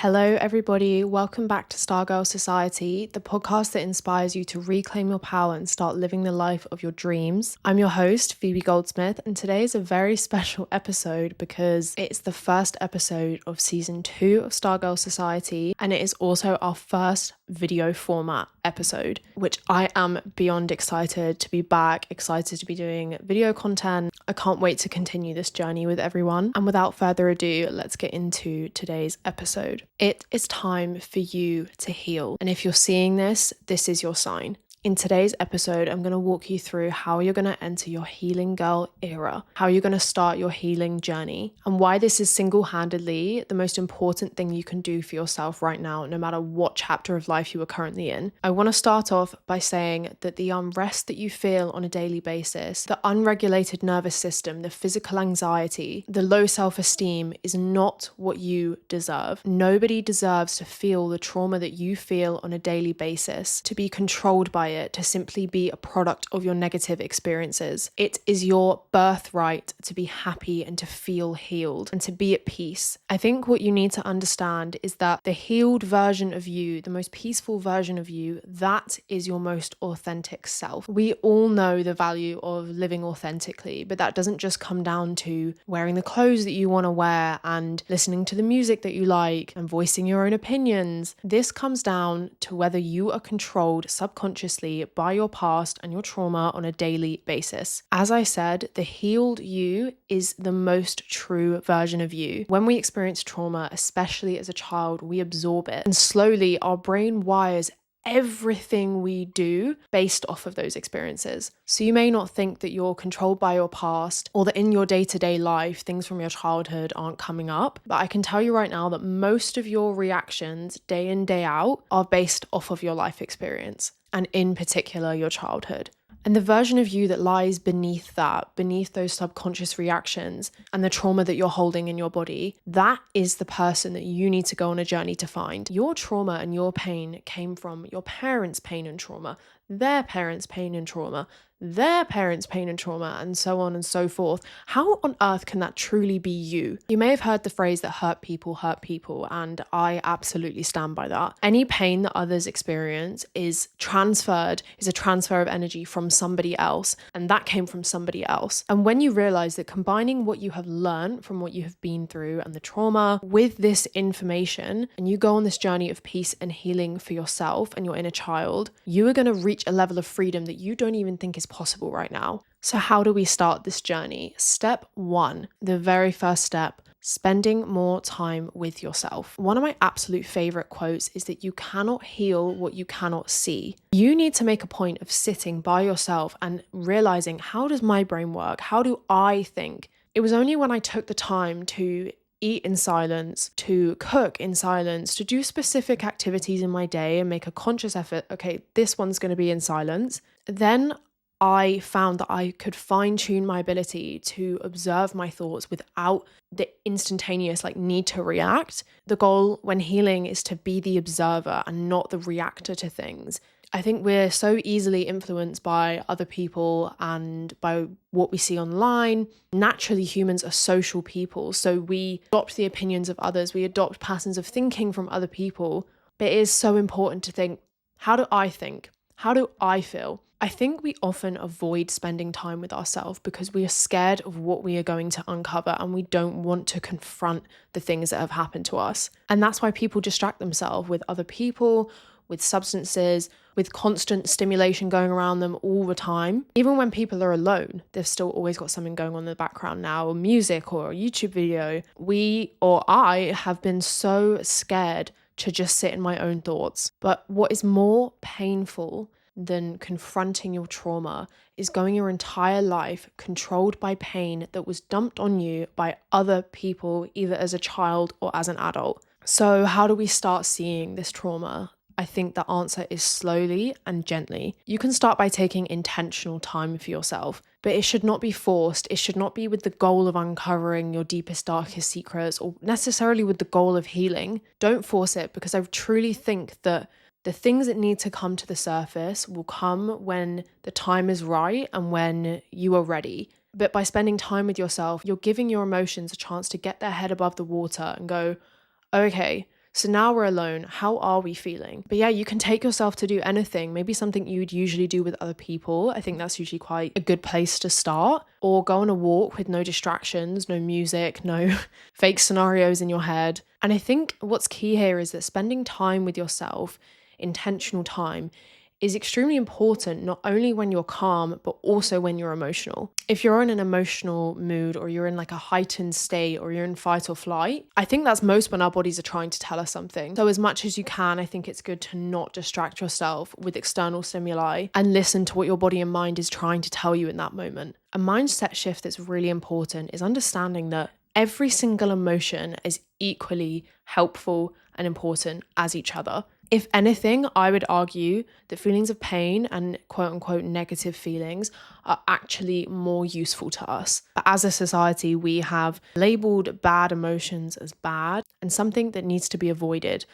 Hello, everybody. Welcome back to Stargirl Society, the podcast that inspires you to reclaim your power and start living the life of your dreams. I'm your host, Phoebe Goldsmith, and today is a very special episode because it's the first episode of season 2 of Stargirl Society, and it is also our first video format episode, which I am beyond excited to be back, excited to be doing video content. I can't wait to continue this journey with everyone. And without further ado, let's get into today's episode. It is time for you to heal. And if you're seeing this, this is your sign. In today's episode, I'm going to walk you through how you're going to enter your healing girl era, how you're going to start your healing journey, and why this is single-handedly the most important thing you can do for yourself right now, no matter what chapter of life you are currently in. I want to start off by saying that the unrest that you feel on a daily basis, the unregulated nervous system, the physical anxiety, the low self-esteem is not what you deserve. Nobody deserves to feel the trauma that you feel on a daily basis, to be controlled by it, to simply be a product of your negative experiences. It is your birthright to be happy and to feel healed and to be at peace. I think what you need to understand is that the healed version of you, the most peaceful version of you, that is your most authentic self. We all know the value of living authentically, but that doesn't just come down to wearing the clothes that you want to wear and listening to the music that you like and voicing your own opinions. This comes down to whether you are controlled subconsciously by your past and your trauma on a daily basis. As I said, the healed you is the most true version of you. When we experience trauma, especially as a child, we absorb it, and slowly our brain wires everything we do based off of those experiences. So you may not think that you're controlled by your past or that in your day-to-day life things from your childhood aren't coming up, but I can tell you right now that most of your reactions day in, day out are based off of your life experience, and in particular your childhood. And the version of you that lies beneath that, beneath those subconscious reactions and the trauma that you're holding in your body, that is the person that you need to go on a journey to find. Your trauma and your pain came from your parents' pain and trauma, their parents' pain and trauma, their parents' pain and trauma, and so on and so forth. How on earth can that truly be you? You may have heard the phrase that hurt people, and I absolutely stand by that. Any pain that others experience is a transfer of energy from somebody else, and that came from somebody else. And when you realize that combining what you have learned from what you have been through and the trauma with this information, and you go on this journey of peace and healing for yourself and your inner child, you are going to reach a level of freedom that you don't even think is possible right now. So how do we start this journey? Step 1, the very first step, spending more time with yourself. One of my absolute favorite quotes is that you cannot heal what you cannot see. You need to make a point of sitting by yourself and realizing, how does my brain work? How do I think? It was only when I took the time to eat in silence, to cook in silence, to do specific activities in my day and make a conscious effort, okay, this one's going to be in silence, then I found that I could fine-tune my ability to observe my thoughts without the instantaneous need to react. The goal when healing is to be the observer and not the reactor to things. I think we're so easily influenced by other people and by what we see online. Naturally, humans are social people, so we adopt the opinions of others, we adopt patterns of thinking from other people. But it is so important to think, how do I think? How do I feel? I think we often avoid spending time with ourselves because we are scared of what we are going to uncover and we don't want to confront the things that have happened to us. And that's why people distract themselves with other people, with substances, with constant stimulation going around them all the time. Even when people are alone, they've still always got something going on in the background now, music or a YouTube video. I have been so scared to just sit in my own thoughts. But what is more painful than confronting your trauma is going your entire life controlled by pain that was dumped on you by other people, either as a child or as an adult. So how do we start seeing this trauma? I think the answer is slowly and gently. You can start by taking intentional time for yourself, but it should not be forced. It should not be with the goal of uncovering your deepest, darkest secrets or necessarily with the goal of healing. Don't force it, because I truly think that the things that need to come to the surface will come when the time is right and when you are ready. But by spending time with yourself, you're giving your emotions a chance to get their head above the water and go, okay, So now we're alone. How are we feeling? But yeah, you can take yourself to do anything, maybe something you would usually do with other people. I think that's usually quite a good place to start. Or go on a walk with no distractions, no music, no fake scenarios in your head. And I think what's key here is that spending time with yourself, intentional time, is extremely important, not only when you're calm, but also when you're emotional. If you're in an emotional mood, or you're in like a heightened state, or you're in fight or flight, I think that's most when our bodies are trying to tell us something. So as much as you can, I think it's good to not distract yourself with external stimuli and listen to what your body and mind is trying to tell you in that moment. A mindset shift that's really important is understanding that every single emotion is equally helpful and important as each other. If anything, I would argue that feelings of pain and quote unquote negative feelings are actually more useful to us. But as a society, we have labeled bad emotions as bad and something that needs to be avoided.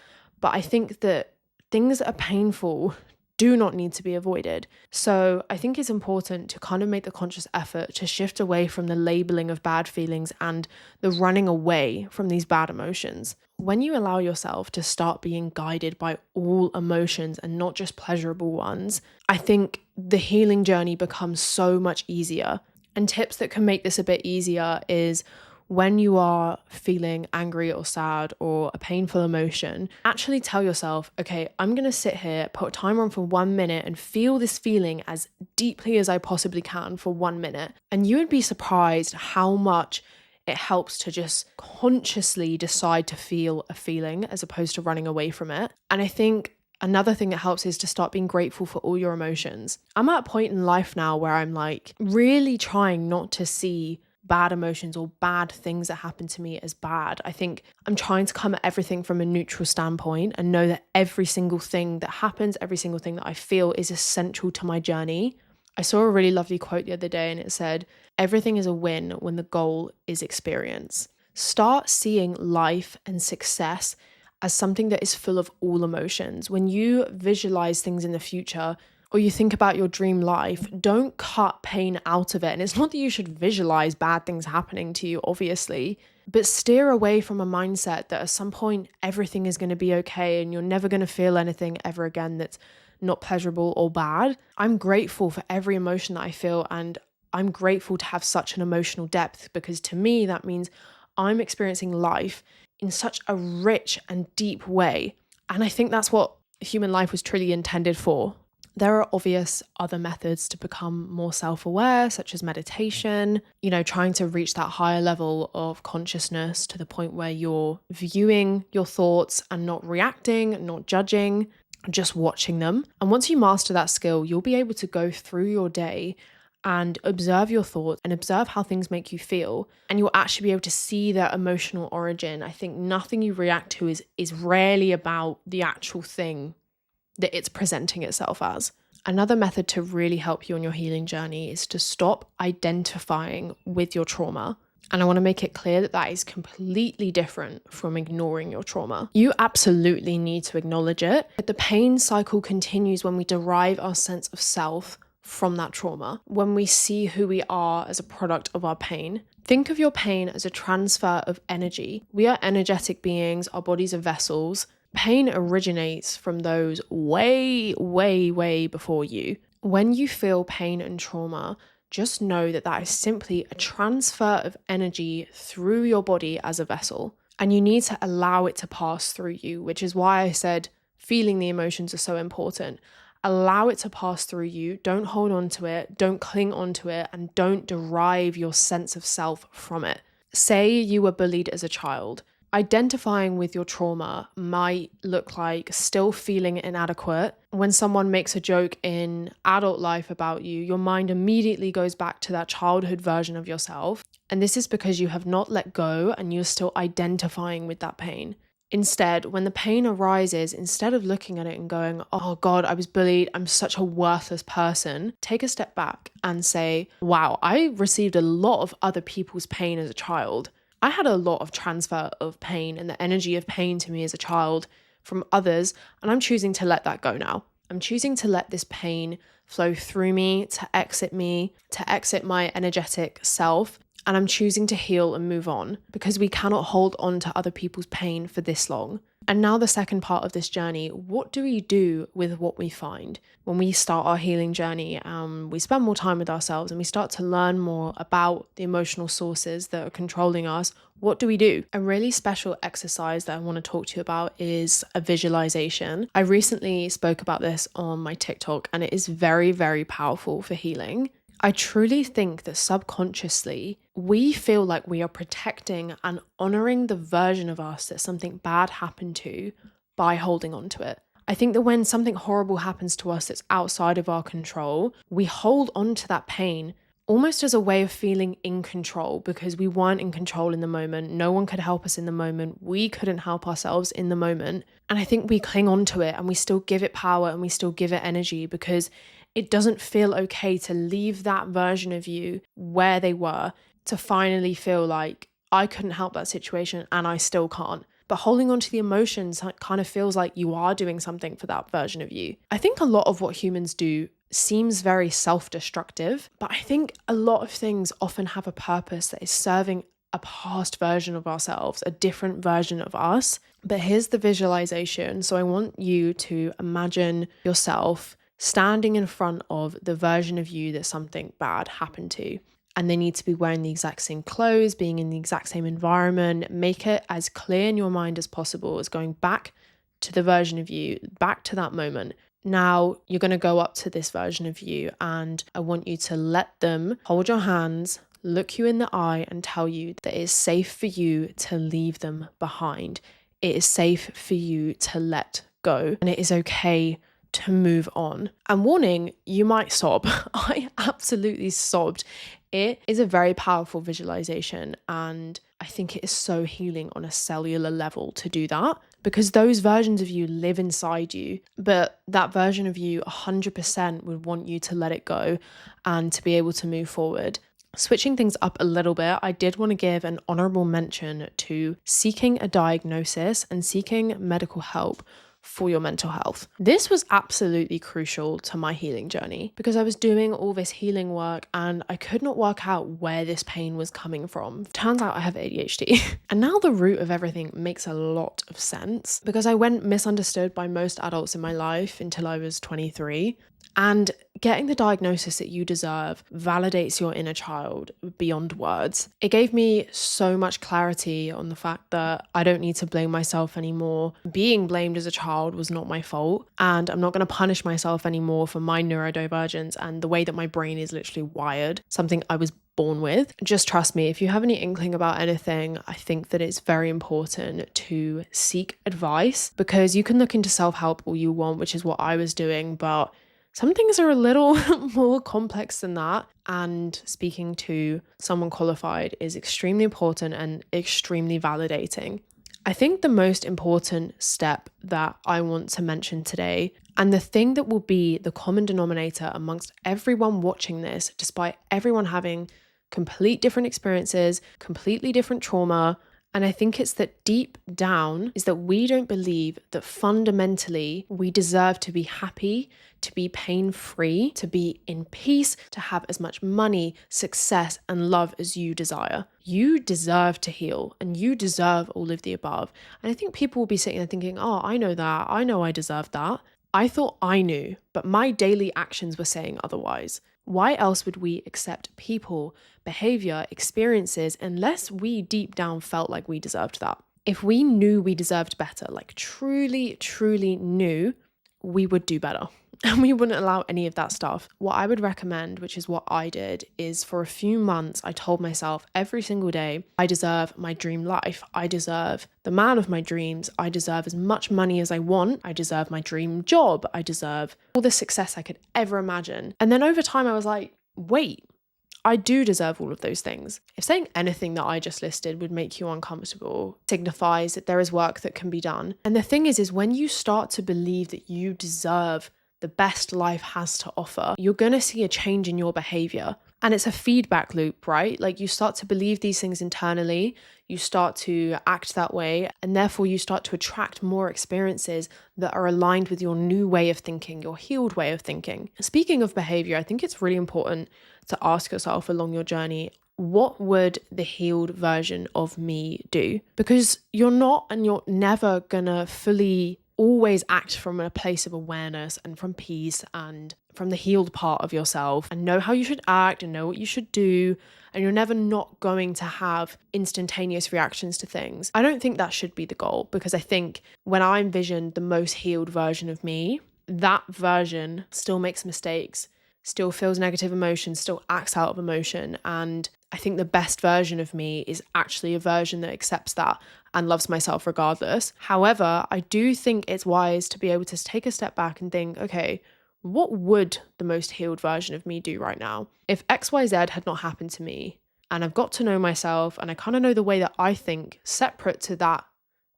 But I think that things that are painful do not need to be avoided. So I think it's important to kind of make the conscious effort to shift away from the labeling of bad feelings and the running away from these bad emotions. When you allow yourself to start being guided by all emotions and not just pleasurable ones, I think the healing journey becomes so much easier. And tips that can make this a bit easier is when you are feeling angry or sad or a painful emotion, actually tell yourself, okay, I'm going to sit here, put a timer on for 1 minute and feel this feeling as deeply as I possibly can for 1 minute. And you would be surprised how much it helps to just consciously decide to feel a feeling as opposed to running away from it. And I think another thing that helps is to start being grateful for all your emotions. I'm at a point in life now where I'm like really trying not to see bad emotions or bad things that happen to me as bad. I think I'm trying to come at everything from a neutral standpoint and know that every single thing that happens, every single thing that I feel is essential to my journey. I saw a really lovely quote the other day and it said, everything is a win when the goal is experience. Start seeing life and success as something that is full of all emotions. When you visualize things in the future, or you think about your dream life, don't cut pain out of it. And it's not that you should visualize bad things happening to you, obviously, but steer away from a mindset that at some point everything is going to be okay and you're never going to feel anything ever again that's not pleasurable or bad. I'm grateful for every emotion that I feel, and I'm grateful to have such an emotional depth, because to me that means I'm experiencing life in such a rich and deep way. And I think that's what human life was truly intended for. There are obvious other methods to become more self-aware, such as meditation, trying to reach that higher level of consciousness to the point where you're viewing your thoughts and not reacting, not judging, just watching them. And once you master that skill, you'll be able to go through your day and observe your thoughts and observe how things make you feel. And you'll actually be able to see their emotional origin. I think nothing you react to is rarely about the actual thing that it's presenting itself as. Another method to really help you on your healing journey is to stop identifying with your trauma. And I want to make it clear that that is completely different from ignoring your trauma. You absolutely need to acknowledge it, but the pain cycle continues when we derive our sense of self from that trauma, when we see who we are as a product of our pain. Think of your pain as a transfer of energy. We are energetic beings, our bodies are vessels. Pain originates from those way, way, way before you. When you feel pain and trauma, just know that that is simply a transfer of energy through your body as a vessel. And you need to allow it to pass through you, which is why I said feeling the emotions are so important. Allow it to pass through you. Don't hold on to it. Don't cling on to it. And don't derive your sense of self from it. Say you were bullied as a child. Identifying with your trauma might look like still feeling inadequate. When someone makes a joke in adult life about you, your mind immediately goes back to that childhood version of yourself. And this is because you have not let go and you're still identifying with that pain. Instead, when the pain arises, instead of looking at it and going, oh God, I was bullied, I'm such a worthless person, take a step back and say, wow, I received a lot of other people's pain as a child. I had a lot of transfer of pain and the energy of pain to me as a child from others, and I'm choosing to let that go now. I'm choosing to let this pain flow through me, to exit my energetic self, and I'm choosing to heal and move on, because we cannot hold on to other people's pain for this long. And now the second part of this journey, what do we do with what we find? When we start our healing journey, we spend more time with ourselves and we start to learn more about the emotional sources that are controlling us. What do we do? A really special exercise that I want to talk to you about is a visualization. I recently spoke about this on my TikTok and it is very, very powerful for healing. I truly think that subconsciously, we feel like we are protecting and honoring the version of us that something bad happened to by holding on to it. I think that when something horrible happens to us that's outside of our control, we hold on to that pain almost as a way of feeling in control because we weren't in control in the moment. No one could help us in the moment. We couldn't help ourselves in the moment. And I think we cling on to it and we still give it power and we still give it energy because it doesn't feel okay to leave that version of you where they were to finally feel like I couldn't help that situation and I still can't. But holding on to the emotions kind of feels like you are doing something for that version of you. I think a lot of what humans do seems very self-destructive, but I think a lot of things often have a purpose that is serving a past version of ourselves, a different version of us. But here's the visualization. So I want you to imagine yourself standing in front of the version of you that something bad happened to. And they need to be wearing the exact same clothes, being in the exact same environment. Make it as clear in your mind as possible as going back to the version of you, back to that moment. Now you're going to go up to this version of you and I want you to let them hold your hands, look you in the eye and tell you that it is safe for you to leave them behind. It is safe for you to let go and it is okay to move on. And warning, you might sob. I absolutely sobbed. It is a very powerful visualization and I think it is so healing on a cellular level to do that because those versions of you live inside you, but that version of you 100% would want you to let it go and to be able to move forward. Switching things up a little bit, I did want to give an honorable mention to seeking a diagnosis and seeking medical help for your mental health. This was absolutely crucial to my healing journey because I was doing all this healing work and I could not work out where this pain was coming from. Turns out I have ADHD. And now the root of everything makes a lot of sense because I went misunderstood by most adults in my life until I was 23. And getting the diagnosis that you deserve validates your inner child beyond words. It gave me so much clarity on the fact that I don't need to blame myself anymore. Being blamed as a child was not my fault, and I'm not going to punish myself anymore for my neurodivergence and the way that my brain is literally wired, something I was born with. Just trust me, if you have any inkling about anything, I think that it's very important to seek advice because you can look into self-help all you want, which is what I was doing, but some things are a little more complex than that, and speaking to someone qualified is extremely important and extremely validating. I think the most important step that I want to mention today, and the thing that will be the common denominator amongst everyone watching this, despite everyone having complete different experiences, completely different trauma, and I think it's that deep down is that we don't believe that fundamentally we deserve to be happy, to be pain-free, to be in peace, to have as much money, success, and love as you desire. You deserve to heal and you deserve all of the above. And I think people will be sitting there thinking, oh, I know that. I know I deserve that. I thought I knew, but my daily actions were saying otherwise. Why else would we accept people, behavior, experiences, unless we deep down felt like we deserved that? If we knew we deserved better, like truly, truly knew, we would do better. And we wouldn't allow any of that stuff. What I would recommend, which is what I did, is for a few months, I told myself every single day, I deserve my dream life. I deserve the man of my dreams. I deserve as much money as I want. I deserve my dream job. I deserve all the success I could ever imagine. And then over time, I was like, wait, I do deserve all of those things. If saying anything that I just listed would make you uncomfortable, signifies that there is work that can be done. And the thing is when you start to believe that you deserve the best life has to offer, you're going to see a change in your behavior. And it's a feedback loop, right? Like you start to believe these things internally, you start to act that way, and therefore you start to attract more experiences that are aligned with your new way of thinking, your healed way of thinking. Speaking of behavior, I think it's really important to ask yourself along your journey, what would the healed version of me do? Because you're not and you're never gonna fully always act from a place of awareness and from peace and from the healed part of yourself and know how you should act and know what you should do. And you're never not going to have instantaneous reactions to things. I don't think that should be the goal, because I think when I envision the most healed version of me, that version still makes mistakes, still feels negative emotions, still acts out of emotion. And I think the best version of me is actually a version that accepts that and loves myself regardless. However, I do think it's wise to be able to take a step back and think, okay, what would the most healed version of me do right now? If XYZ had not happened to me and I've got to know myself and I kind of know the way that I think separate to that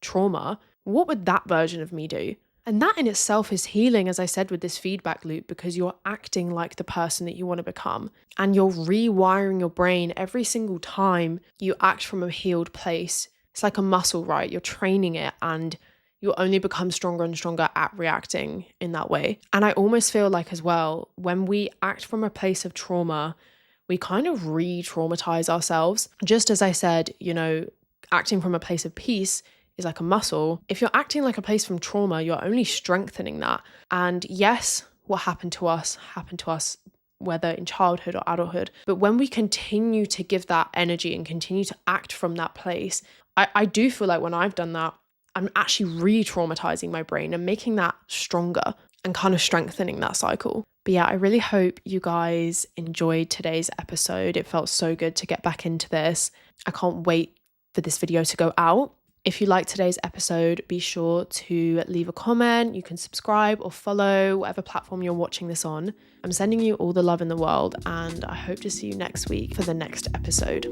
trauma, what would that version of me do? And that in itself is healing, as I said, with this feedback loop, because you're acting like the person that you want to become and you're rewiring your brain every single time you act from a healed place. It's like a muscle, right? You're training it and you'll only become stronger and stronger at reacting in that way. And I almost feel like as well, when we act from a place of trauma, we kind of re-traumatize ourselves. Just as I said, acting from a place of peace is like a muscle. If you're acting like a place from trauma, you're only strengthening that. And yes, what happened to us, whether in childhood or adulthood. But when we continue to give that energy and continue to act from that place, I do feel like when I've done that, I'm actually re-traumatizing my brain and making that stronger and kind of strengthening that cycle. But yeah, I really hope you guys enjoyed today's episode. It felt so good to get back into this. I can't wait for this video to go out. If you liked today's episode, be sure to leave a comment. You can subscribe or follow whatever platform you're watching this on. I'm sending you all the love in the world, and I hope to see you next week for the next episode.